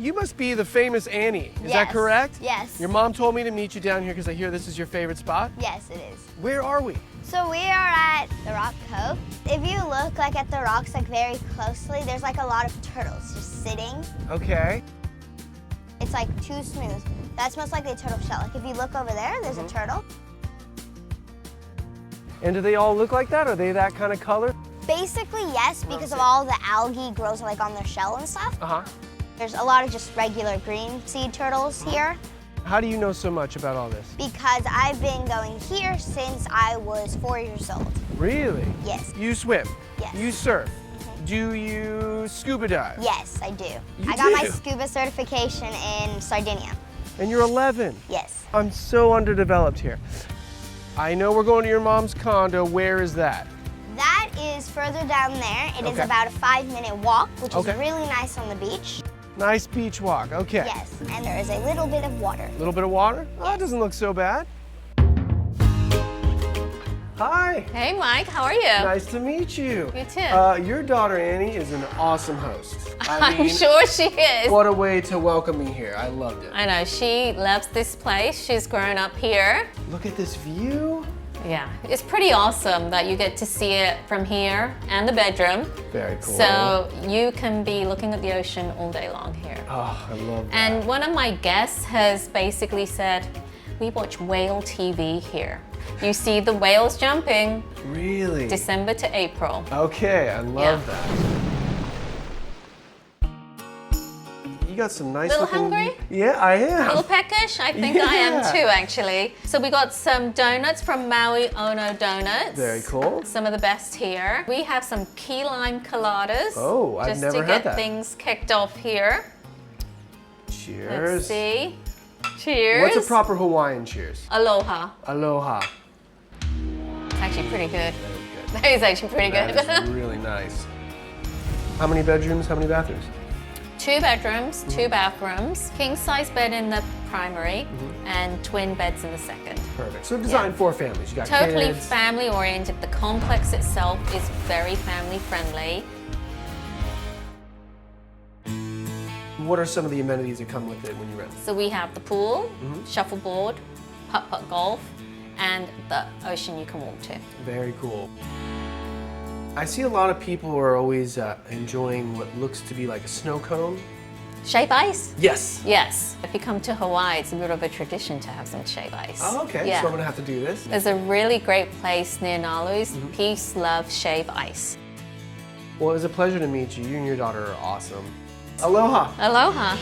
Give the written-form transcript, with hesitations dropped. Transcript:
you must be the famous Annie. Is Yes. that correct? Yes. Your mom told me to meet you down here because I hear this is your favorite spot. Yes, it is. Where are we? So we are at the Rock Cove. If you look like at the rocks like very closely, there's like a lot of turtles just sitting. Okay. It's like too smooth. That's most likely a turtle shell. Like if you look over there, there's a turtle. And do they all look like that? Are they that kind of color? Basically, yes, because of all the algae grows like on their shell and stuff. Uh-huh. There's a lot of just regular green seed turtles here How do you know so much about all this? because I've been going here since I was 4 years old. Really? Yes. You swim? Yes. You surf? Do you scuba dive? Yes, I do. You I got my do? scuba certification in Sardinia. And you're 11. Yes. I'm so underdeveloped here. I know we're going to your mom's condo. Where is that? That is further down there. It is Okay. about a 5-minute walk, which Okay. is really nice on the beach. Nice beach walk. Okay. Yes, and there is a little bit of water. A little bit of water? Oh, that doesn't look so bad. Hi. Hey Mike, how are you? Nice to meet you. You too. Your daughter Annie is an awesome host. I'm sure she is. What a way to welcome me here. I loved it. I know, she loves this place. She's grown up here. Look at this view. Yeah, it's pretty awesome that you get to see it from here and the bedroom. Very cool. So you can be looking at the ocean all day long here. Oh, I love that. And one of my guests has basically said, we watch whale TV here. You see the whales jumping Really? December to April. Okay, I love Yeah. that. You got some nice Little looking... hungry? Yeah, I am. A little peckish? I think I am Yeah. too, actually. So we got some donuts from Maui Ono Donuts. Very cool. Some of the best here. We have some key lime coladas. Oh, I've just never to had get that. things kicked off here. Cheers. Let's see. Cheers. What's a proper Hawaiian cheers? Aloha. Aloha. It's actually pretty good. Very good. That is actually pretty good. That is really nice. How many bedrooms, how many bathrooms? 2 bedrooms, 2 bathrooms, king size bed in the primary, and twin beds in the second. Perfect. So designed for families. You got Totally kids. family oriented. The complex itself is very family friendly. What are some of the amenities that come with it when you rent? So we have the pool, shuffleboard, putt-putt golf, and the ocean you can walk to. Very cool. I see a lot of people who are always enjoying what looks to be like a snow cone. Shave ice? Yes. Yes. If you come to Hawaii, it's a bit of a tradition to have some shave ice. Oh, okay. Yeah. So I'm gonna have to do this. There's a really great place near Nalu's, Peace, Love, Shave Ice. Well, it was a pleasure to meet you. You and your daughter are awesome. Aloha. Aloha.